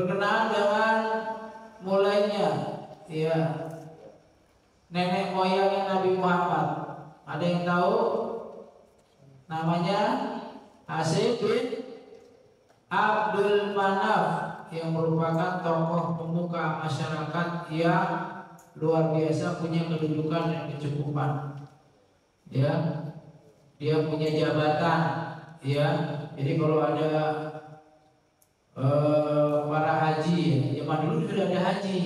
berkenaan dengan mulainya ya nenek moyangnya Nabi Muhammad. Ada yang tahu namanya? Asyid bin Abdul Manaf, yang merupakan tokoh pemuka masyarakat yang luar biasa, punya kedudukan dan kecukupan. Ya, dia punya jabatan. Ya, jadi kalau ada para haji, ya, zaman dulu sudah ada haji.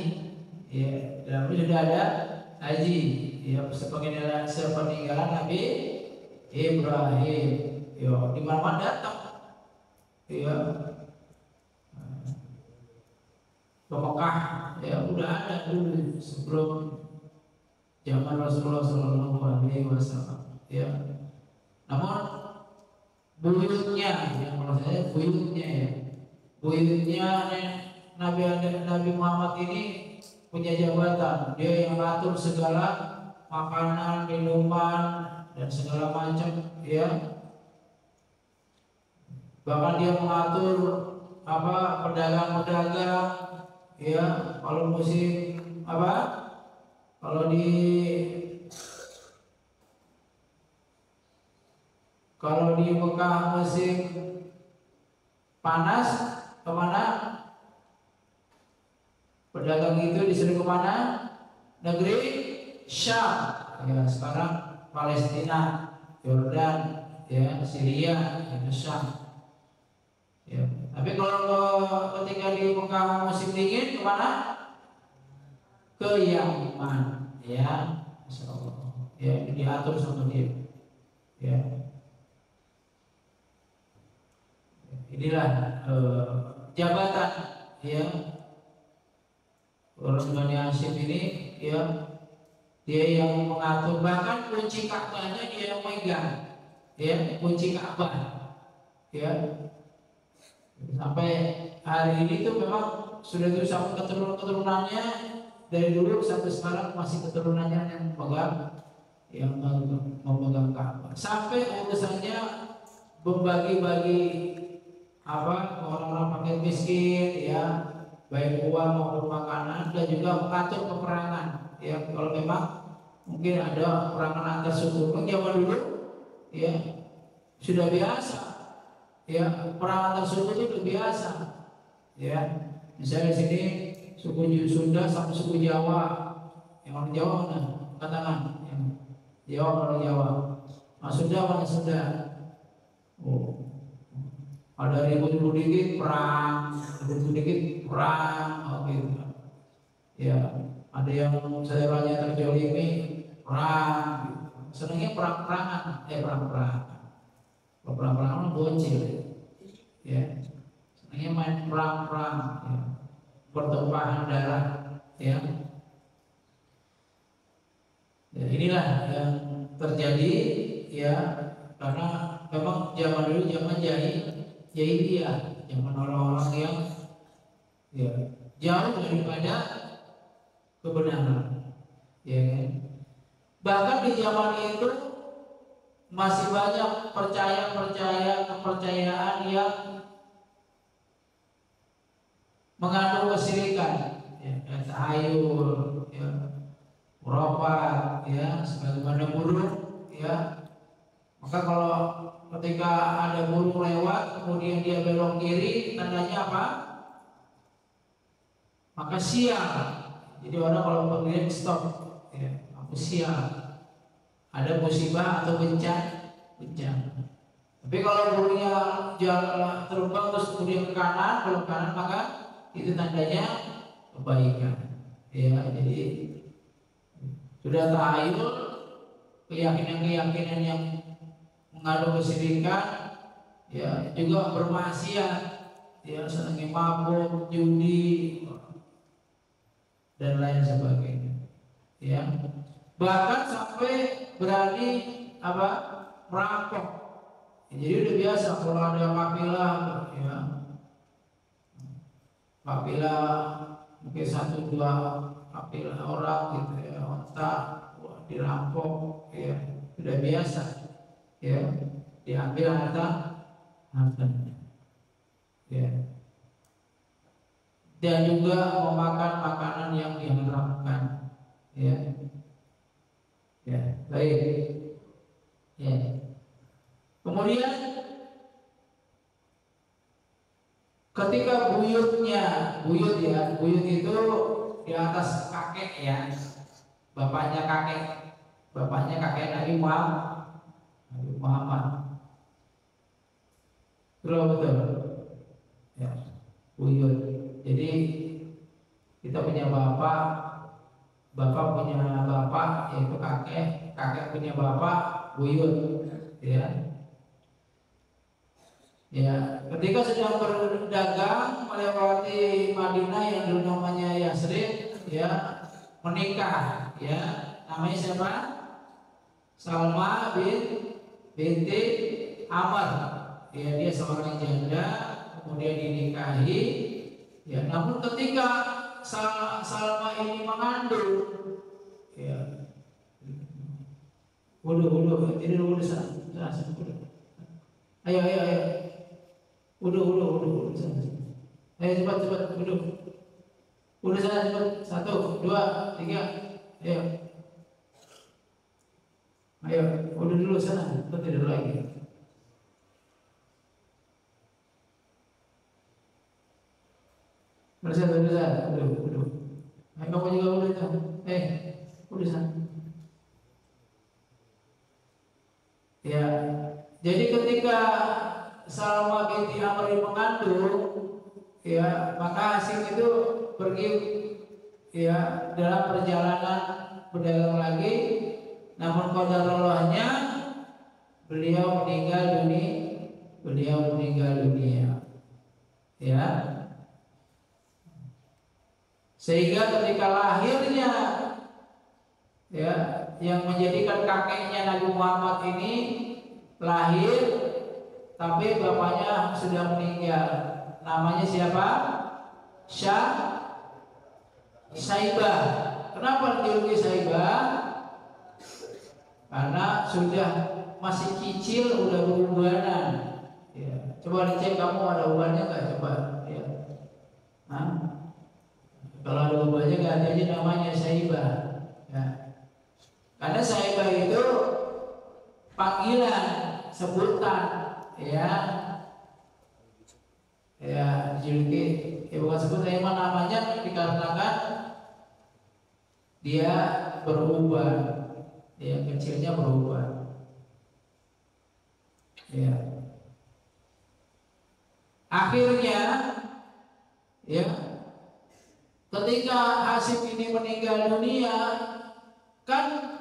Ya, dulu sudah ada haji. Ya, sepeninggalan Nabi Ibrahim. Ya, di mana datang. Ya, ke Mekah, ya udah ada dulu sebelum zaman Rasulullah SAW. Ya, namun buyutnya, yang menurut saya buyutnya ya, buyutnya Nabi Muhammad ini punya jabatan. Dia yang ngatur segala makanan, minuman dan segala macam. Ya, bahkan dia mengatur pedagang-pedagang. Ya, kalau musim kalau di Mekah musim panas, kemana pedagang itu disuruh kemana? Negeri Syam. Ya, sekarang Palestina, Yordan, ya, Syria, itu Syam. Ya. Tapi kalau ketika di Mekah musim dingin kemana? Ke Yaman. Ya, Masya Allah. Ya, diatur sama dia. Ya. Inilah jabatan ya orang Bani Hashim ini, ya, dia yang mengatur, bahkan kunci Ka'bahnya dia yang megang. Ya, kunci Ka'bah. Ya. Sampai hari ini tuh memang sudah itu sampai keturunannya dari dulu sampai sekarang masih keturunannya yang memegang Ka'bah. Sampai urusannya membagi-bagi orang-orang fakir miskin, ya, baik uang maupun makanan, dan juga mengatur peperangan. Ya, kalau memang mungkin ada peperangan antar suku, zaman dulu, ya, sudah biasa. Ya, perang antar suku itu udah biasa. Ya, misalnya di sini suku Sunda sama suku Jawa. Yang orang Jawa mana? Katakan. Yang Jawa orang Jawa. Sunda mana Sunda? Oh, ada ribut dikit perang, ribut dikit perang. Oh, gitu. Ya, ada yang saudaranya terjolimi perang. Gitu. Senangnya perang-perangan, perang-perangan. Perang-perangan bocil, ya. Senangnya main perang-perang, ya. Pertumpahan darah, ya. Ya, inilah yang terjadi, ya, karena memang zaman dulu zaman jahiliyah, zaman orang-orang yang, ya, jauh daripada kebenaran, ya kan? Bahkan di zaman itu masih banyak kepercayaan yang mengandung kesyirikan, ya, tahayul, ya, khurafat, ya, sebagaimana burung, ya. Maka kalau ketika ada burung lewat kemudian dia belok kiri, tandanya apa? Maka sial. Jadi orang kalau kemudian stop, ya, aku sial. Ada musibah atau bencana. Tapi kalau burungnya jalan terbang terus kemudian ke kanan, belok kanan, maka itu tandanya kebaikan. Ya, jadi sudah tahayul, keyakinan yang mengandung kesyirikan, ya, juga bermaksiat, ya, senangnya mabuk, judi, dan lain sebagainya. Ya. Bahkan sampai berani merampok. Jadi udah biasa kalau ada kafilah, ya, kafilah mungkin 1-2 kafilah orang gitu, ya, onta dirampok, ya, sudah biasa, ya, diambil hartanya, ya. dan juga memakan makanan yang diharamkan. Ya, ya, baik. Ya. Kemudian ketika buyut itu di atas kakek ya, bapaknya kakek Nabi Muhammad. Betul. Ya, buyut. Jadi kita punya bapak punya bapak yaitu kakek punya bapak buyut, ya. Ya, ketika sedang berdagang melewati Madinah yang dulu namanya Yasrib, ya, menikah, ya, namanya siapa? Salma binti Amr. Ya, dia seorang janda, kemudian dinikahi. Ya, namun ketika Salma ini mengandung, ya, ini dulu sana. Ayo. Udah sana. Ayo cepat, udah sana cepat. 1, 2, 3, ayo, udah dulu sana, kita tidur lagi. Udah. Ayo kamu juga udah sana. Udah sana. Ya, jadi ketika Salma binti Amr mengandung, ya, maka Hasim itu pergi, ya, dalam perjalanan berdagang lagi. Namun qadarallahnya beliau meninggal dunia. Ya. Sehingga ketika lahirnya, ya, yang menjadikan kakeknya Nabi Muhammad ini lahir, tapi bapaknya sudah meninggal. Namanya siapa? Saibah. Kenapa dijuluki Saibah? Karena sudah masih kecil, udah berubanan. Ya. Coba dicek kamu ada ubannya nggak? Coba. Ya. Kalau ada ubannya nggak ada aja namanya Saibah. Ya. Karena Saibah itu panggilan, sebutan, ya, dijuluki, ya bukan sebutan, emang namanya dikarenakan dia berubah, ya, kecilnya berubah, ya. Akhirnya, ya, ketika Hasim ini meninggal dunia, kan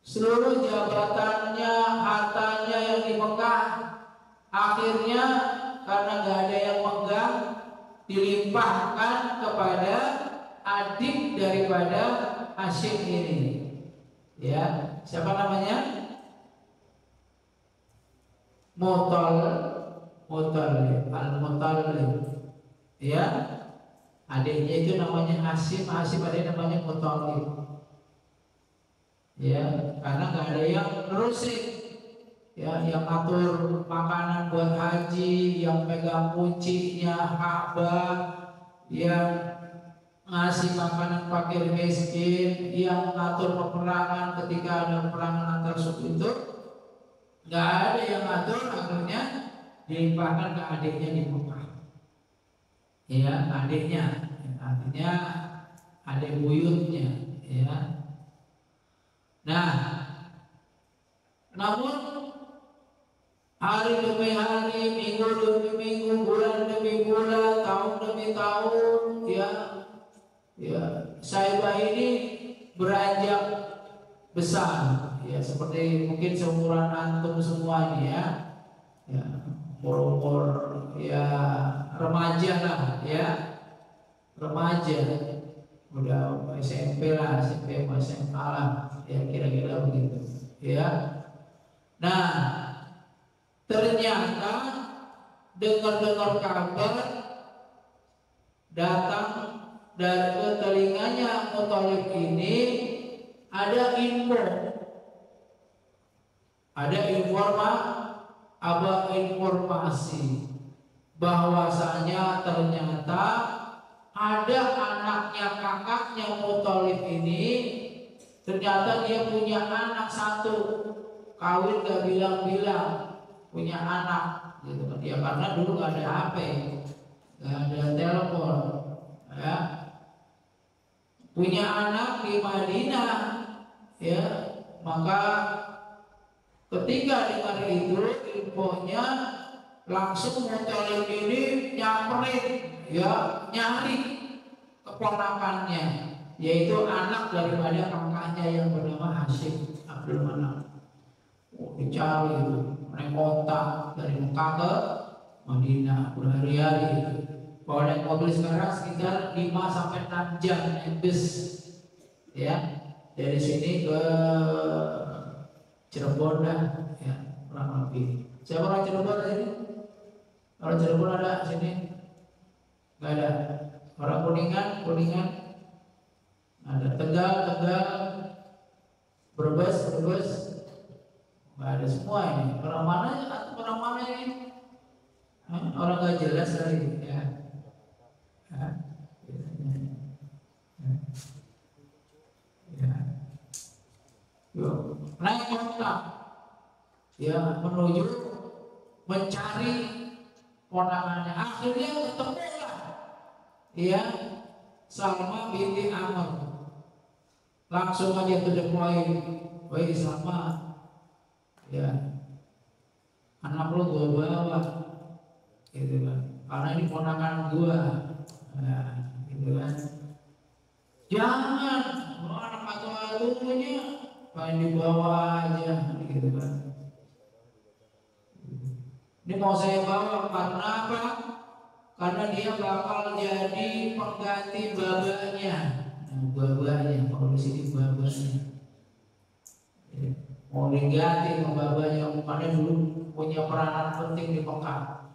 seluruh jabatannya, hartanya yang di Mekah, akhirnya karena gak ada yang megang, dilimpahkan kepada adik daripada Hasim ini. Ya, siapa namanya? Al-Muttalib. Ya, adiknya itu namanya Hasim adiknya namanya Muttalib. Ya, karena nggak ada yang nerusin, ya, yang atur makanan buat haji, yang pegang kuncinya Ka'bah, yang ngasih makanan fakir miskin, yang ngatur peperangan ketika ada peperangan antar suku itu, nggak ada yang ngatur. Akhirnya dilimpahkan ke adiknya di Mekah. Ya, adiknya, artinya adik buyutnya, ya. Nah, namun hari demi hari, minggu demi minggu, bulan demi bulan, tahun demi tahun, ya, Saibah ini beranjak besar, ya, seperti mungkin seumuran antum semua ini, ya, umur, ya, remaja lah, ya, remaja, udah SMP lah, SMP SMA lah, ya, kira-kira begitu, ya. Nah, ternyata dengar kabar datang dari ke telinganya Muttalib ini ada informasi bahwasanya ternyata ada anaknya kakaknya Muthalib ini, ternyata dia punya anak satu, kawin gak bilang-bilang, punya anak gitu kan. Ya karena dulu gak ada HP, gak ada telepon, ya. Punya anak di Madinah, ya. Maka ketika dengar itu infonya, langsung Muthalib ini nyamperin, ya, nyari keponakannya, yaitu anak daripada kakaknya yang bernama Hashim Abdul Manaf. Dicari itu, naik onta dari Mekah ke Madinah berhari-hari. Kalau naik mobil sekarang sekitar 5-6 jam naik bus, ya, dari sini ke Cirebon dah, ya, kurang lebih. Siapa orang Cirebon sini? Orang Cirebon ada sini? Nggak ada. Orang Kuningan ada. Tegal, Brebes, nggak ada semua ini. Orang mana ini? Orang nggak jelas kali, ya. Yuk, naik kota, ya, menuju mencari ponakannya. Akhirnya ketemulah, ya, Salma binti Amr. Langsung aja to the point, woi Salma, ya, anak lo gua bawa, gitu kan, karena ini ponakan gua, nah, gitu kan. Jangan, anak atu-atunya pengen dibawa aja, gitu kan. Ini mau saya bawa karena apa? Karena dia bakal jadi pengganti babanya. Nah, babanya, kalau di sini babanya. Mau diganti sama babanya, karena dulu punya peranan penting di Mekah.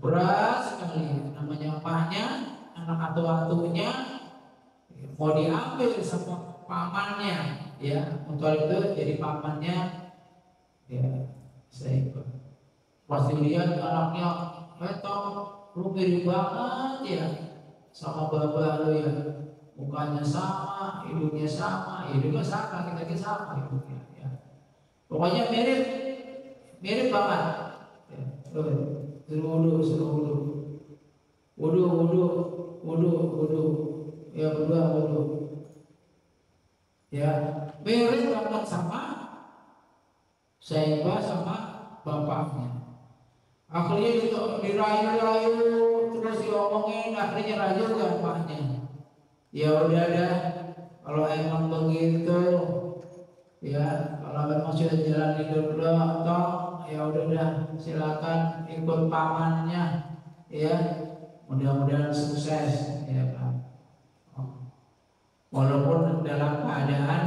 Berat sekali, namanya emaknya, anak atu-atunya, mau diambil sama pamannya, ya, untuk itu jadi pamannya, ya, saya pasti lihat anaknya, lu mirip banget ya sama bapak lu ya, mukanya sama, hidungnya sama, hidungnya sama, kita sama hidungnya, ya. Pokoknya mirip banget. Ya. Suruh wudu, ya wudu. Ya, mirip banget sama Saibah sama bapaknya. Akhirnya itu dirayu-rayu, terus diomongin, akhirnya rayu kan bapaknya. Ya udah dah, kalau emang begitu, ya, kalau memang sudah jalan hidup lo, toh, ya udah dah, silakan ikut pamannya, ya, mudah-mudahan sukses, ya kan. Walaupun dalam keadaan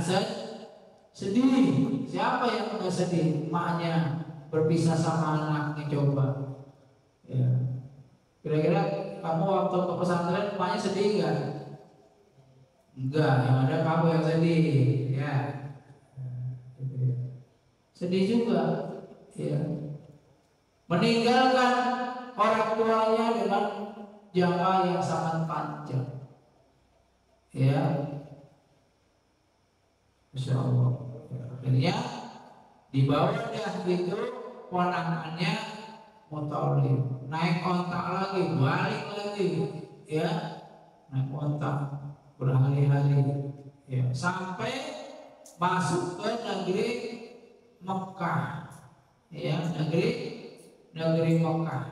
sedih, siapa yang nggak sedih? Maknya berpisah sama anaknya, coba. Ya. Kira-kira kamu waktu ke pesantren, maknya sedih nggak? Enggak, yang ada kamu yang sedih, ya. Sedih juga, ya. Meninggalkan orang tuanya dengan jangka yang sangat panjang, ya. Masya Allah. Akhirnya dibawa dah gitu ponakannya Muthalib, naik ontak lagi, balik lagi, ya, naik ontak berhari-hari, ya, sampai masuk ke negeri Mekah, ya, negeri Mekah.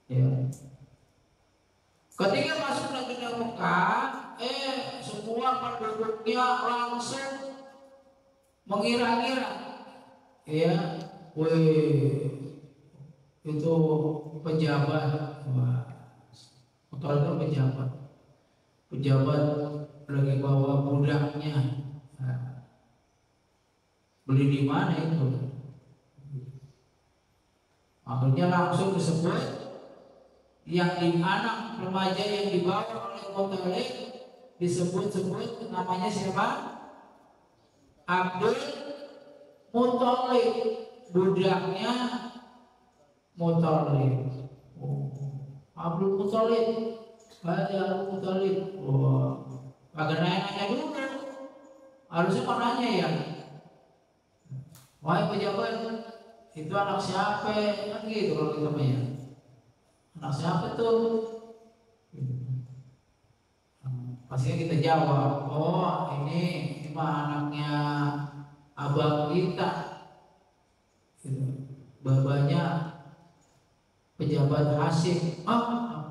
Ya. Ketika masuk negeri Mekah, semua penduduknya langsung mengira-ngira, ya, itu pejabat, itu pejabat lagi bawa budaknya, beli di mana itu? Akhirnya langsung disebut yang di anak remaja yang dibawa oleh Muthalib disebut namanya siapa? Abdul Muthalib, budaknya Muthalib. Abdul Muthalib, Abdul Muthalib. Agak nanya dulu. Harusnya mau nanya ya. Wahai pejabat, itu anak siapa? Kan gitu kalau kita punya. Anak siapa tuh? Pastinya kita jawab, oh ini mah anaknya abang kita. Babanya pejabat Hasyim.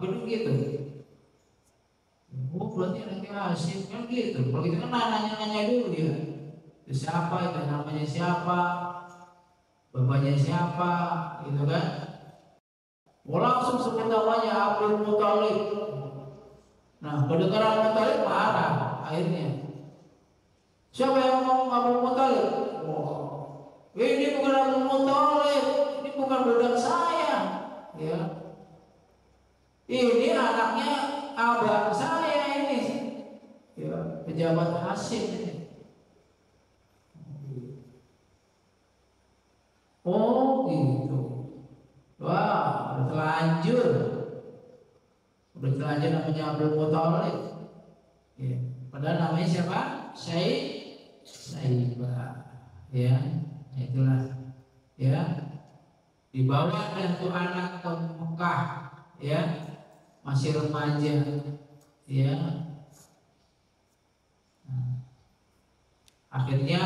Bener gitu. Oh berarti anaknya Hasyim kan gitu. Kalau kita kan nanya dulu ya. Itu siapa, itu namanya siapa, bapaknya siapa, gitu kan? Langsung sebut namanya Abdul Muthalib. Nah, kedengaran Muthalib marah akhirnya. Siapa yang ngomong Abdul Muthalib? Ini bukan Abdul Muthalib, ini bukan budak saya. Ya. Ini anaknya abang saya ini. Ya, pejabat Hasyim ini. Oh gitu. Wah, udah terlanjur. Udah terlanjur namanya Abdul Muthalib. Ya. Padahal namanya siapa? Saibah. Ya, itulah. Ya. Dibawa dan tuh anak ke Mekah. Ya. Masih remaja. Ya. Nah. Akhirnya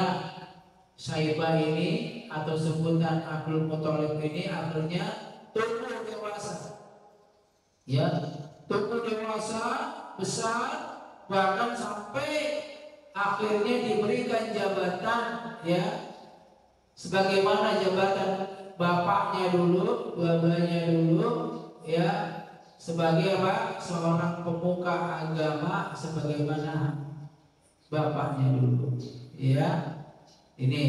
Saibah ini atau sebutan Abdul Muthalib ini akhirnya tumbuh dewasa, ya, tumbuh dewasa besar, bahkan sampai akhirnya diberikan jabatan, ya, sebagaimana jabatan bapaknya dulu, babanya dulu, ya, sebagai apa? Seorang pemuka agama sebagaimana bapaknya dulu, ya. Ini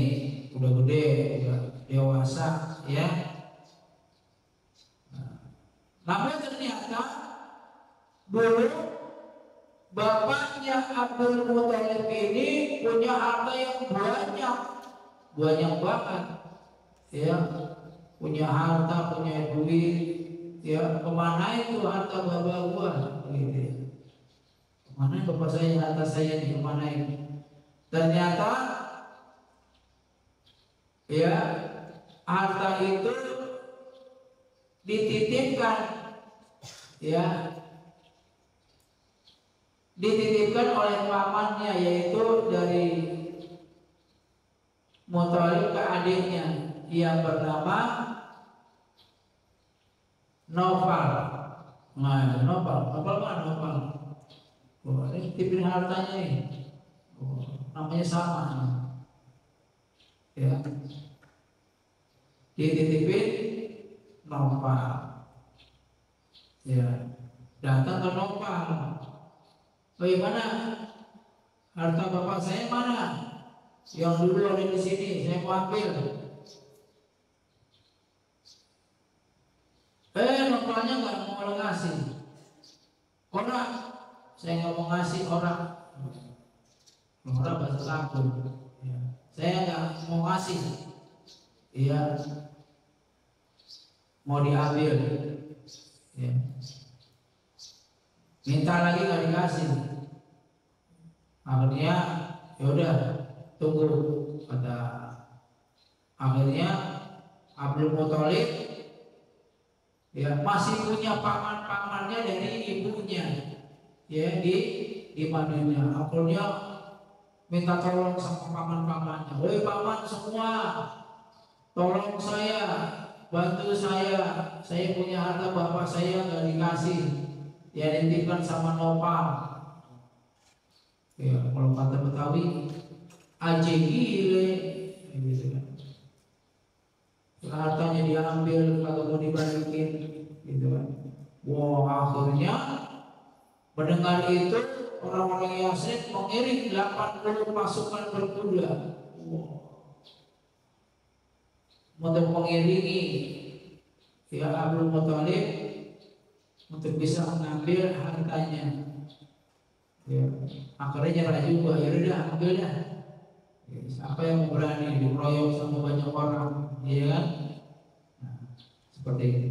udah gede, udah dewasa, ya. Namun ternyata dulu bapaknya Abdul Muthalib ini punya harta yang banyak banget, ya. Punya harta, punya duit, ya. Kemana itu harta bapak gua, gitu. Kemana bapak saya harta saya di kemana ini? Ternyata ya, harta itu dititipkan, ya, dititipkan oleh pamannya, yaitu dari Muthalib ke adiknya yang bernama Nofal. Nah, Nofal mana? Ini tipin hartanya ini. Namanya sama. Ya, dititipin Nopal, ya, datang ke Nopal. Bagaimana harta bapak saya mana? Yang dulu ada di sini, saya mau ambil. Nopalnya nggak mau ngasih. Orang, saya nggak mau ngasih orang. Orang bahasa takut. Saya nggak mau ngasih, iya, mau diambil, ya. Minta lagi nggak dikasih. Akhirnya yaudah tunggu, kata. Akhirnya Abdul Muthalib, ya, masih punya paman-pamannya dari ibunya, ya, di Madinah. Akhirnya minta tolong sama paman-pamannya. Woi paman semua, tolong saya, bantu saya punya harta bapak saya nggak dikasih, ya dititipkan sama Nopal. Ya kalau kata Betawi, aja gile, gitu kan. Hartanya diambil, kagak mau dibalikin, gitu kan. Wah, akhirnya mendengar itu orang-orang Yasin mengirim 80 pasukan berkuda untuk mengiringi, ya, Abdul Muthalib untuk bisa mengambil hartanya. Ya, akhirnya nyerah juga, ya udah ambil dah. Siapa yang berani dikeroyok sama banyak orang, iya kan? Nah, seperti itu.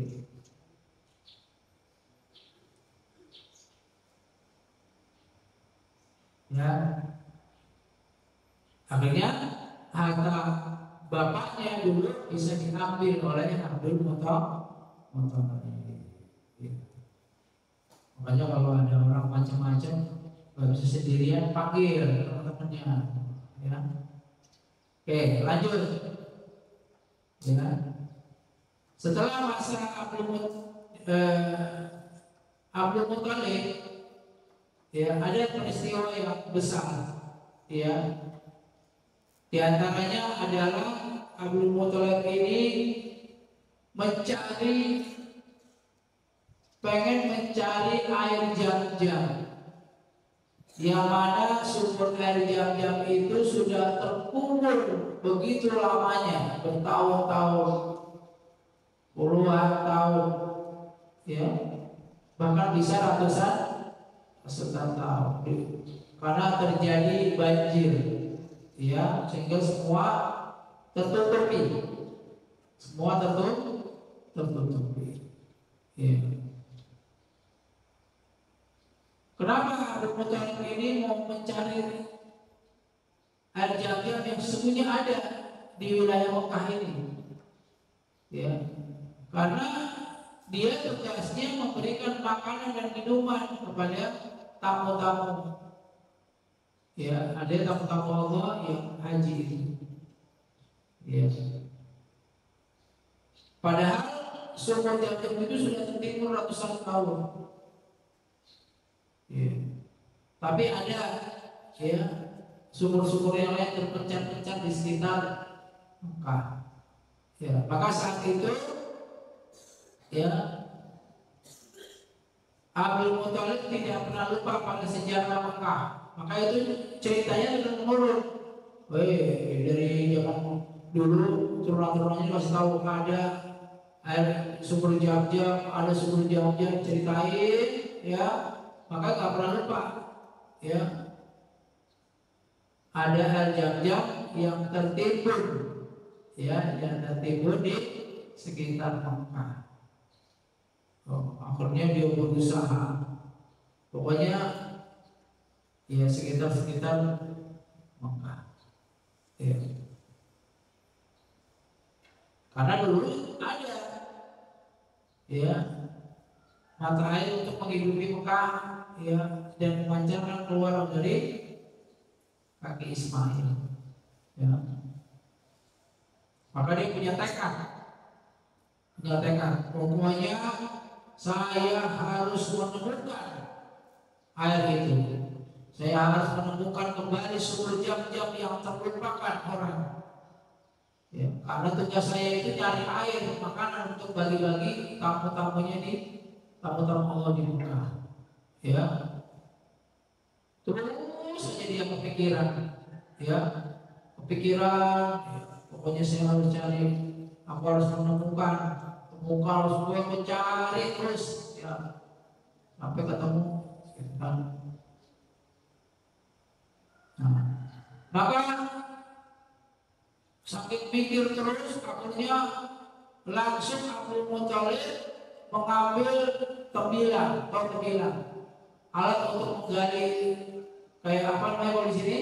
Ya, akhirnya harta bapaknya dulu bisa diambil oleh Abdul Muthalib. Ya. Makanya kalau ada orang macam-macam nggak bisa sendirian, panggil teman-temannya. Ya. Oke, lanjut. Ya. Setelah masa Abdul Muthalib, ya ada peristiwa yang besar. Ya, di antaranya adalah Abdul Muthalib ini pengen mencari air Zam-Zam, yang mana sumber air Zam-Zam itu sudah terkubur begitu lamanya, bertahun-tahun, puluhan tahun, ya, bahkan bisa ratusan tahun, karena terjadi banjir, ya, sehingga semua tertutupi, tertutupi. Ya. Kenapa Abdul Muthalib ini mau mencari air Zam-Zam yang sesungguhnya ada di wilayah Mekah ini? Ya, karena dia tugasnya memberikan makanan dan minuman kepada tamu-tamu. Ya, ada tamu-tamu Allah yang haji itu. Ya. Padahal sumber Zam-Zam itu sudah tertimbun ratusan tahun. Ya. Tapi ada, ya, sumur-sumur yang lain terpencar-pencar di sekitar Mekah. Ya, maka saat itu, ya, Abdul Muthalib tidak pernah lupa pada sejarah Mekah. Maka itu ceritanya dengan menurun. Dari zaman dulu turun-turunnya masih tahu ada air sumber Zam-Zam, ada sumber Zam-Zam, ceritain, ya, maka nggak pernah lupa, ya, ada air Zam-Zam yang tertimbun, ya, yang tertimbun di sekitar Mekah. Akhirnya dia berusaha, pokoknya, ya, sekitar Mekah, ya. Karena dulu ada, ya, mata air untuk menghidupi Mekah, ya, dan memancarkan keluar dari kaki Ismail, ya. Maka dia punya tekad, pokoknya saya harus menemukan air itu. Saya harus menemukan kembali sumber Zam-Zam yang terlupakan orang. Ya, karena tugas saya itu cari air, makanan untuk bagi-bagi tamu-tamunya di tamu-tamu Allah di Mekah. Ya, terus saja dia kepikiran, ya, ya, pokoknya saya harus cari, aku harus menemukan, harus gue mencari terus, ya, sampai ketemu, kan. Nah, maka saking pikir terus, akhirnya langsung Abdul Muthalib mengambil tembilang, alat untuk menggali, kayak apa namanya kalau di sini,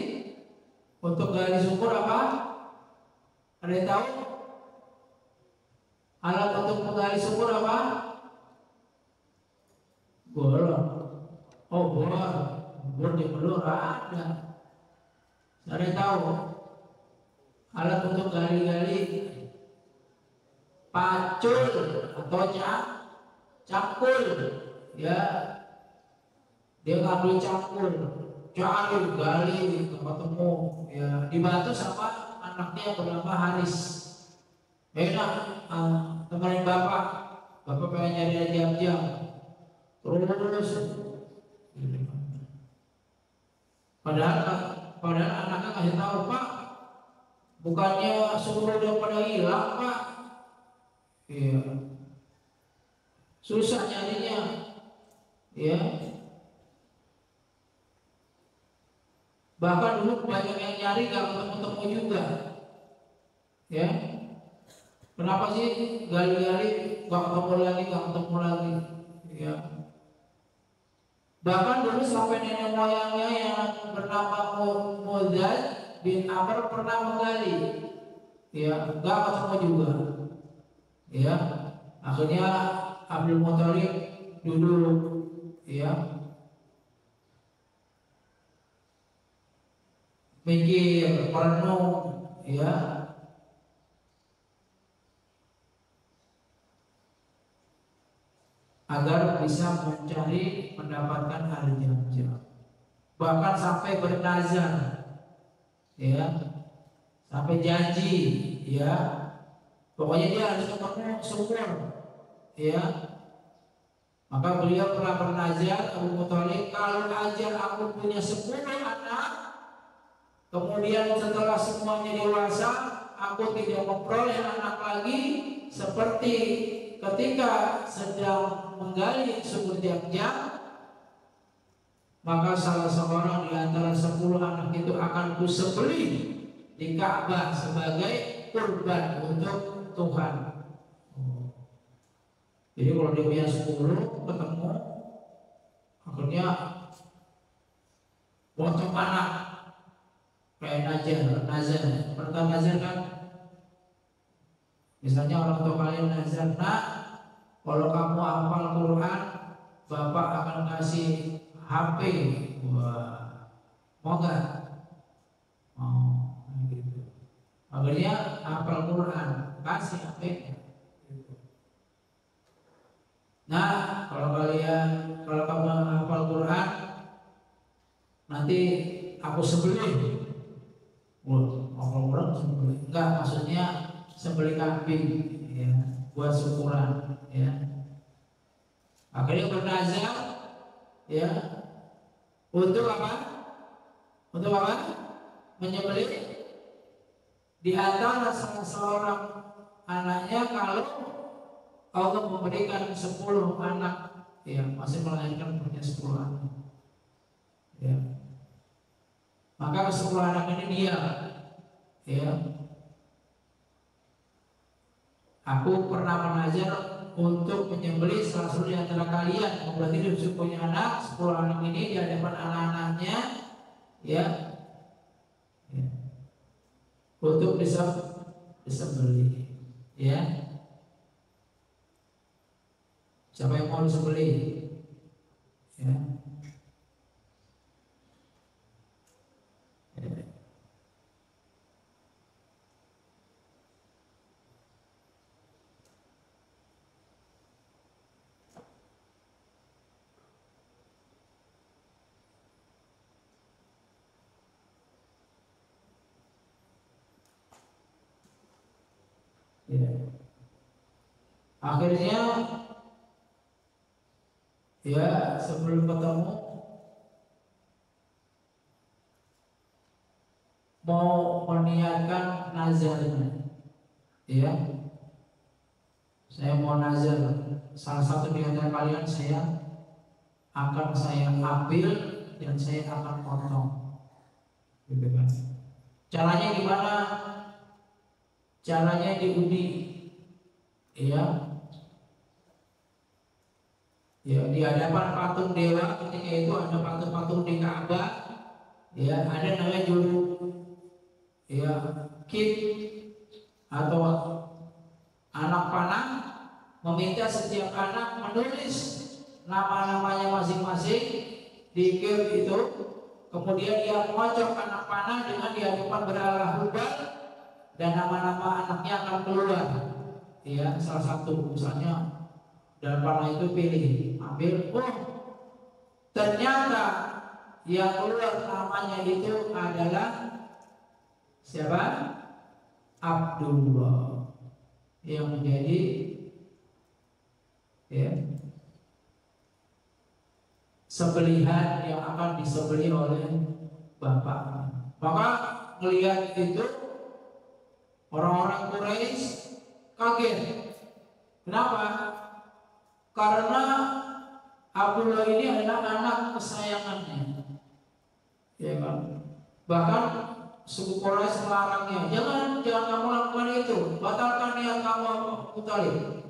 untuk gali sumur apa? Ada yang tahu? Alat untuk menggali sumur apa? Bor. Oh, bor di belur ada. Ada yang tahu? Alat untuk gali-gali, pacul atau cangkul, ya, dia ngambil cangkul, cari gali ketemu, ya, dibantu sama anaknya yang bernama Haris. Enak, temenin bapak pengen nyari Zam-Zam, terus, padahal anaknya kasih tahu, Pak, bukannya sumur udah pada hilang, Pak. Iya. Susah nyarinya, ya. Bahkan dulu banyak yang nyari gak ketemu-temu juga. Ya, kenapa sih gali-gali gak ketemu lagi, gak ketemu lagi? Ya, bahkan dulu sampai nenek moyangnya yang bernama Mudzad bin Amr pernah menggali. Ya, gak ketemu juga. Ya, akhirnya Abdul Muthalib duduk, ya, mikir, merenung, ya, agar bisa mencari mendapatkan al-jannah. Bahkan sampai bernazar, ya, sampai janji, ya, pokoknya dia harus ketemu sumur, ya. Maka beliau pernah bernazar, Abu Muthalib, kalau aja aku punya 10 anak, kemudian setelah semuanya dewasa, aku tidak memperoleh anak lagi, seperti ketika sedang menggali sumur Jam-Jam, maka salah seorang di antara 10 anak itu akan kusembelih di Ka'bah sebagai kurban untuk Tuhan. Jadi kalau dia punya 10 ketemu, akhirnya potong anak kayak nazar. Pertama nazar kan, misalnya orang tua kalian nazar, nak, kalau kamu hafal Quran, bapak akan kasih HP. Wah, mau nggak? Mau, gitu. Akhirnya hafal Quran, kasih HP. Nah, kalau kamu hafal Quran, nanti aku sembelih. Hafal Quran sembelih? Enggak, maksudnya sembelih kambing, ya, buat syukuran, ya. Akhirnya bernazar, ya, untuk apa? Untuk apa? Menyembelih di antara salah seorang anaknya kalau Allah memberikan 10 anak, ya, masih melahirkan punya 10 anak, ya. Maka ke 10 anak ini dia, ya, aku pernah mengajar untuk menyembelih salah satu di antara kalian. Berarti dia punya anak, 10 anak ini di hadapan anak-anaknya, ya, ya, untuk disembelih, ya. Siapa yang mau disembelih? Ya. Ya. Ya. Akhirnya, ya, sebelum ketemu mau meniatkan nazarnya, ya, saya mau nazar salah satu di antara kalian akan saya ambil dan saya akan potong, gitu kan. Caranya gimana? Caranya diundi, ya, ya, di hadapan patung dewa. Ketika itu ada patung-patung di Ka'bah, ya, ada namanya juru, ya, kid atau anak panah, meminta setiap anak menulis nama-namanya masing-masing di kid itu. Kemudian dia mengocok anak panah dengan di hadapan beralah hubal, dan nama-nama anaknya akan keluar, ya, salah satu. Misalnya dalam panah itu pilih, ambil, ternyata yang keluar namanya itu adalah siapa? Abdullah, yang menjadi, ya, sembelihan yang akan disembelih oleh bapak. Maka melihat itu orang-orang Quraisy kaget. Kenapa? Karena Abdullah ini adalah anak kesayangannya, ya kan? Bahkan suku Quraisy melarangnya, jangan kamu lakukan itu, batalkan niat kamu Abu Thalib.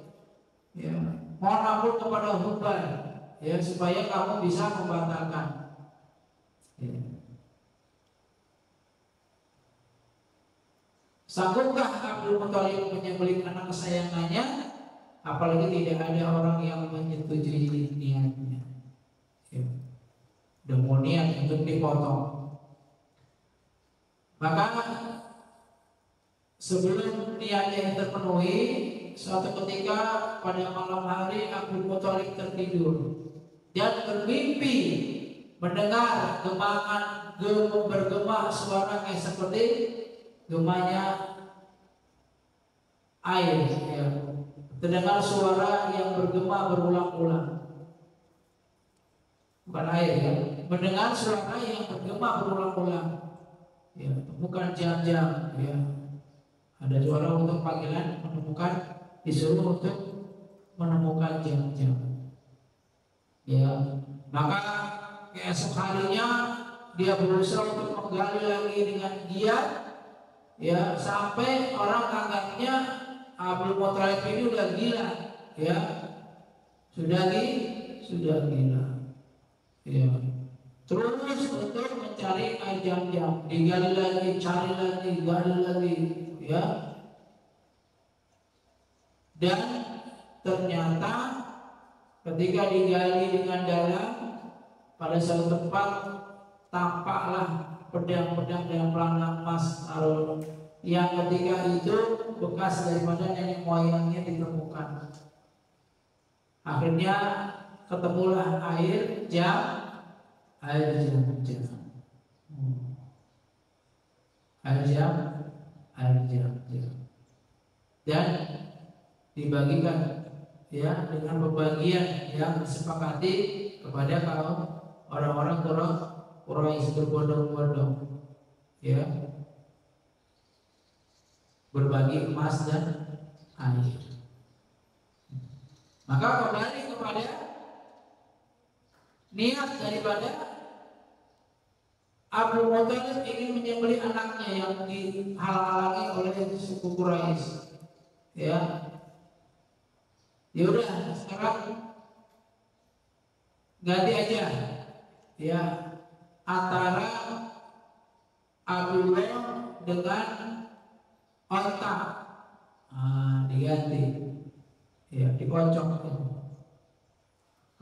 Ya, mohon ampun kepada Hubal, ya, supaya kamu bisa membatalkan. Ya. Sanggupkah Abdul Muthalib menyembelih anak kesayangannya? Apalagi tidak ada orang yang menyetujui niatnya. Ya. Udah mau niat untuk dipotong. Maka sebelum niatnya terpenuhi, suatu ketika pada malam hari Abdul Muthalib tertidur dan bermimpi mendengar bergema suara kayak seperti gemanya air, ya. Terdengar suara yang bergema berulang-ulang. Bukan air, ya. Mendengar suara yang bergema berulang-ulang. Ya, bukan jam-jam, ya. Ada suara untuk panggilan, menemukan, disuruh untuk menemukan jam-jam. Ya, maka keesok harinya dia berusaha untuk menggali lagi dengan giat, ya, sampai orang anggapnya Abdul Muthalib ini udah gila, ya, sudah gila, ya. Terus untuk mencari air jam-jam, digali lagi, cari lagi, gali lagi, ya. Dan ternyata ketika digali dengan dalam, pada suatu tempat tampaklah pedang-pedang dan pelana emas yang ketika itu bekas daripada nenek moyangnya ditemukan. Akhirnya ketemulah air jam. Dan dibagikan, ya, dengan pembagian yang disepakati kepada kaum orang-orang Quraisy berbondong-bondong, ya, berbagi emas dan air. Maka kembali kepada niat daripada Abdul Muthalib ingin menyembelih anaknya yang dihalangi oleh suku Quraisy. Ya, udah sekarang ganti aja, ya, antara Abdullah dengan onta, diganti, ya, dikocok.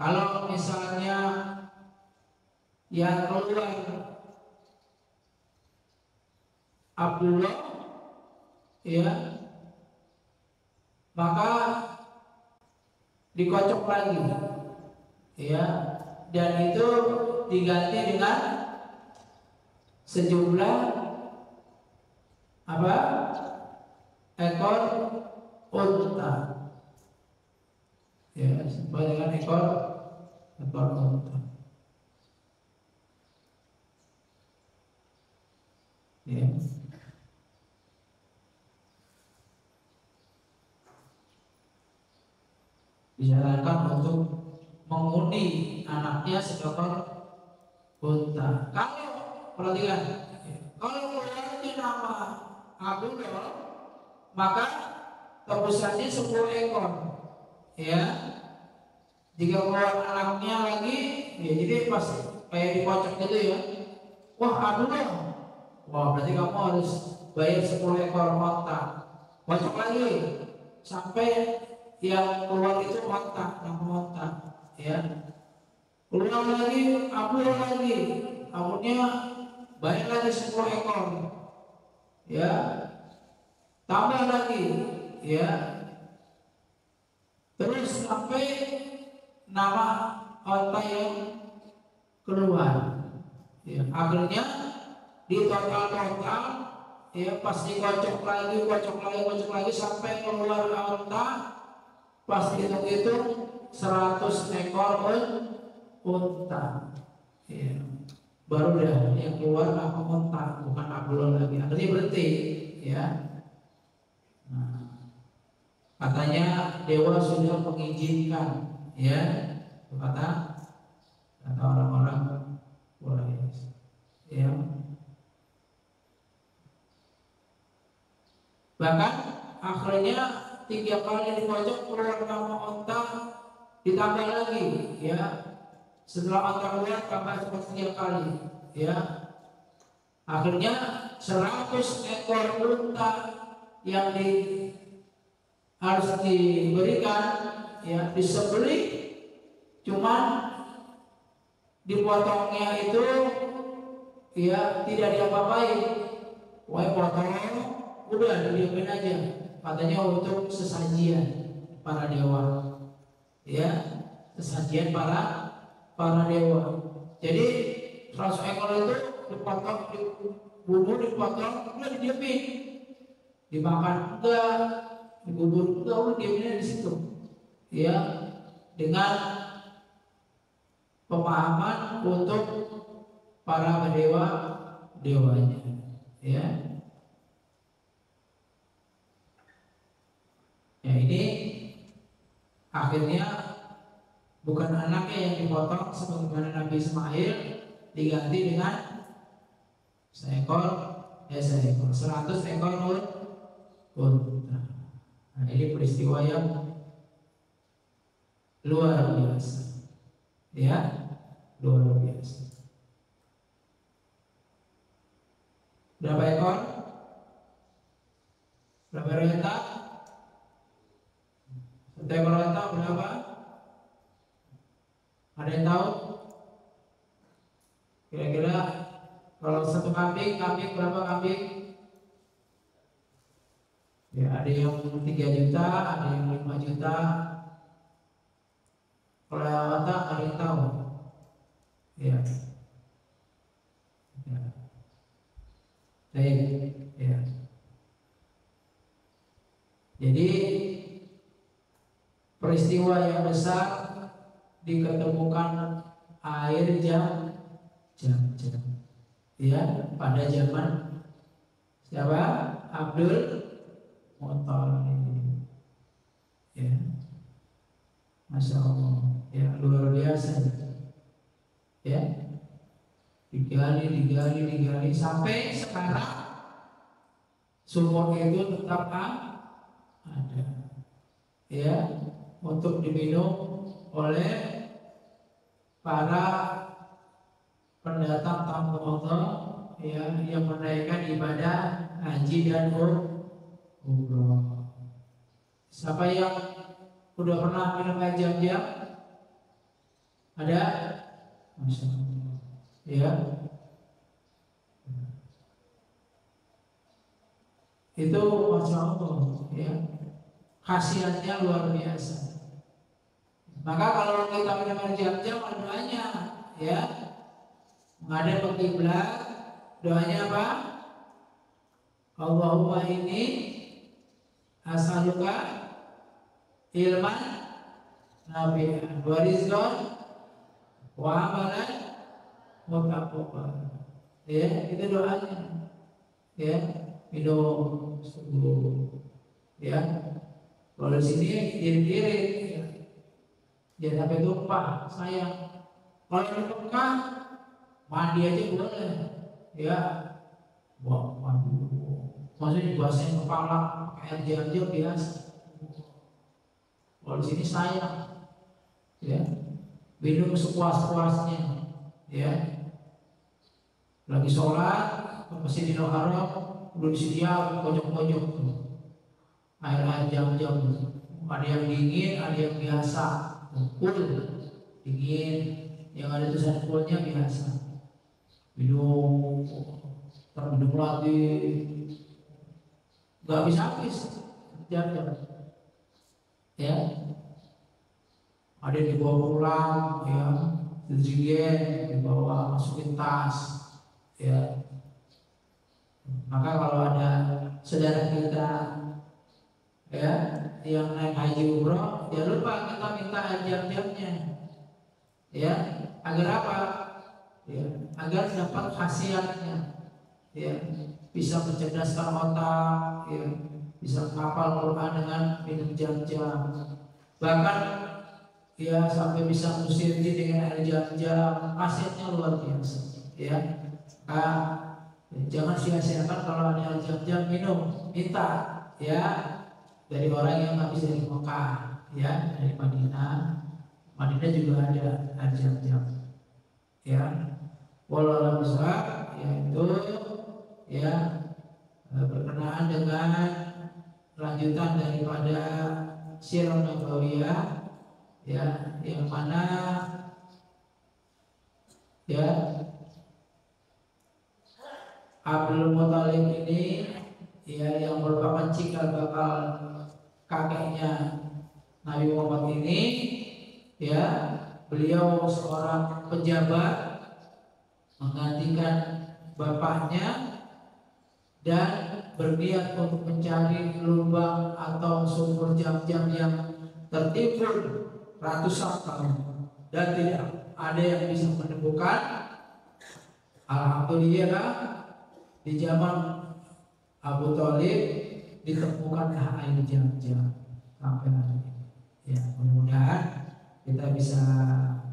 Kalau misalnya yang keluar Abdullah, ya, maka dikocok lagi, ya, dan itu diganti dengan sejumlah apa? Ekor unta, ya, dengan ekor unta, ya. Disarankan untuk mengundi anaknya seekor unta. Kalau perhatikan, kalau keluarnya nama Abdullah, maka tebusannya 10 ekor, ya. Jika keluar anaknya lagi, ya, jadi pas kayak dikocok gitu, ya. Wah, Abdullah, wah, berarti kamu harus bayar 10 ekor unta. Kocok lagi sampai yang keluar itu onta, ya. Keluar lagi, Abdullah lagi, akhirnya bayar lagi 10 ekor, ya. Tambah lagi, ya. Terus sampai nama onta yang keluar, ya. Akhirnya di total, ya, pas dikocok lagi sampai keluar onta. Pas hitung-hitung 100 ekor unta, ya. Baru dah yang keluar nama unta, bukan Abdullah lagi. Akhirnya berhenti, ya. Nah, katanya dewa sudah mengizinkan, ya, kata orang-orang Quraisy, ya. Bahkan akhirnya 3 kali di pojok keluar nama onta, ditambah lagi ya. Setelah onta keluar tambah 3 kali ya. Akhirnya 100 ekor unta yang harus diberikan ya, disembelih, cuman dipotongnya itu ya tidak diapa-apain. Wah, potong udah didiamin aja, katanya untuk sesajian para dewa ya, sesajian para dewa. Jadi 100 ekor itu dipotong, dibunuh, dipotong, udah didiamin, dimakan enggak, dikubur enggak, udah diaminnya di situ ya, dengan pemahaman untuk para dewa-dewanya ya. Ya, ini akhirnya bukan anaknya yang dipotong sebagaimana Nabi Ismail, diganti dengan seekor 100 ekor unta. Nah, ini peristiwa yang luar biasa ya, luar biasa. Berapa ekor? Berapa renta? 1 ekor renta berapa? Ada yang tahu? Kira-kira kalau 1 kambing berapa kambing? Ya, ada yang 3 juta, ada yang 5 juta. Kalau renta ada yang tahu? Ya. Ya. Baik, ya. Jadi peristiwa yang besar diketemukan air jam ya pada zaman siapa? Abdul Muthalib ya, Masya Allah ya, luar biasa ya, digali sampai sekarang sumur itu tetap ada ya, untuk diminum oleh para pendatang tamu Allah ya, yang menaikkan ibadah haji dan umroh. Siapa yang udah pernah minum air jam-jam? Ada? Masya Allah ya. Itu Masya Allah ya, khasiatnya luar biasa. Maka kalau kita minum air jam-jam, ada doanya ya, menghadap ke kiblat. Doanya apa? Allahumma inni as'aluka ilman nafi'an wa rizqan wa amalan mutaqabbal. Ya, itu doanya. Ya, minum subuh. Ya. Kalau di sini diri-diri ya. Jangan sampai tumpah, sayang. Kalau di Mekah mandi aja boleh. Ya. Wah, mandi. Maksudnya dibasahin kepala pakai air jam biasa. Kalau di sini sayang. Ya. Minum sepuas-puasnya. Ya. Lagi sholat ke Masjidil Haram, udah disediakan pojok-pojok air jam-jam. Ada yang dingin, ada yang biasa. Cool, dingin, yang ada tulisan coolnya biasa. Minum, terminum lagi, nggak habis-habis jam-jam. Ya, ada yang dibawa pulang, ya, oksigen dibawa masukin tas, ya. Maka kalau ada saudara kita ya yang naik haji umroh, jangan lupa kita minta jam-jamnya ya, agar apa ya, agar dapat khasiatnya ya, bisa mencerdaskan otak ya, bisa menghafal Quran dengan minum jam-jam, bahkan ya sampai bisa musir dengan air jam-jam. Khasiatnya luar biasa ya. Jangan sia-siakan kalau ada air jam-jam, minum, minta ya dari orang yang habis dari Mekah, ya dari Madinah. Madinah juga ada jam-jam, ya. Walau besar, yaitu ya berkenaan dengan lanjutan daripada Sirah Nabawiyah, ya, yang mana ya Abdul Muthalib ini ya yang merupakan cikal bakal kakeknya Nabi Muhammad ini, ya beliau seorang pejabat menggantikan bapaknya dan berniat untuk mencari lubang atau sumber jam-jam yang tertimbun ratusan tahun dan tidak ada yang bisa menemukan. Alhamdulillah di zaman Abu Thalib ditemukanlah air jam-jam sampai hari ini. Ya, mudah-mudahan kita bisa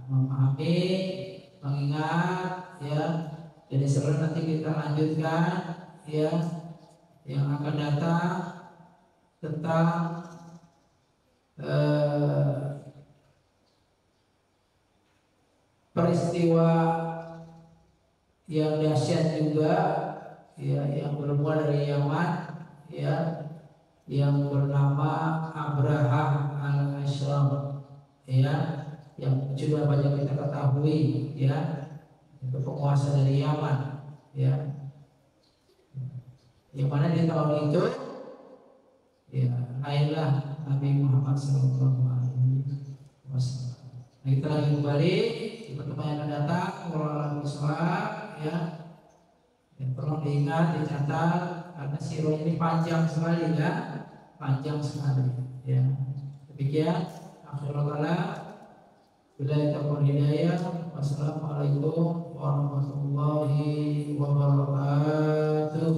memahami, mengingat, ya. Jadi sebelum nanti kita lanjutkan, ya, yang akan datang tentang peristiwa yang dahsyat juga, ya, yang bermula dari Yaman, ya, yang bernama Abraham al-Ashram, ya, yang sudah banyak kita ketahui, ya, itu penguasa dari Yaman, ya, yang mana di tahun itu, ya, lahirlah Nabi Muhammad SAW. Nah, kita lagi kembali di pertemuan yang akan datang, walau ya. Dan perlu diingat, dicatat, karena sirah ini panjang sekali, ya, panjang sekali, ya. Demikian, akhirullah, billahi taufiq hidayah. Wassalamualaikum warahmatullahi wabarakatuh.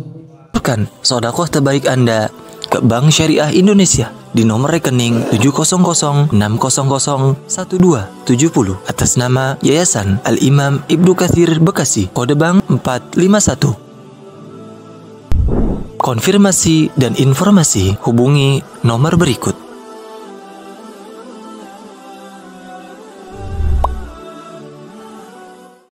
Sedekah terbaik Anda ke Bank Syariah Indonesia di nomor rekening 70060011270 atas nama Yayasan Al-Imam Ibnu Katsir Bekasi, kode bank 451. Konfirmasi dan informasi hubungi nomor berikut.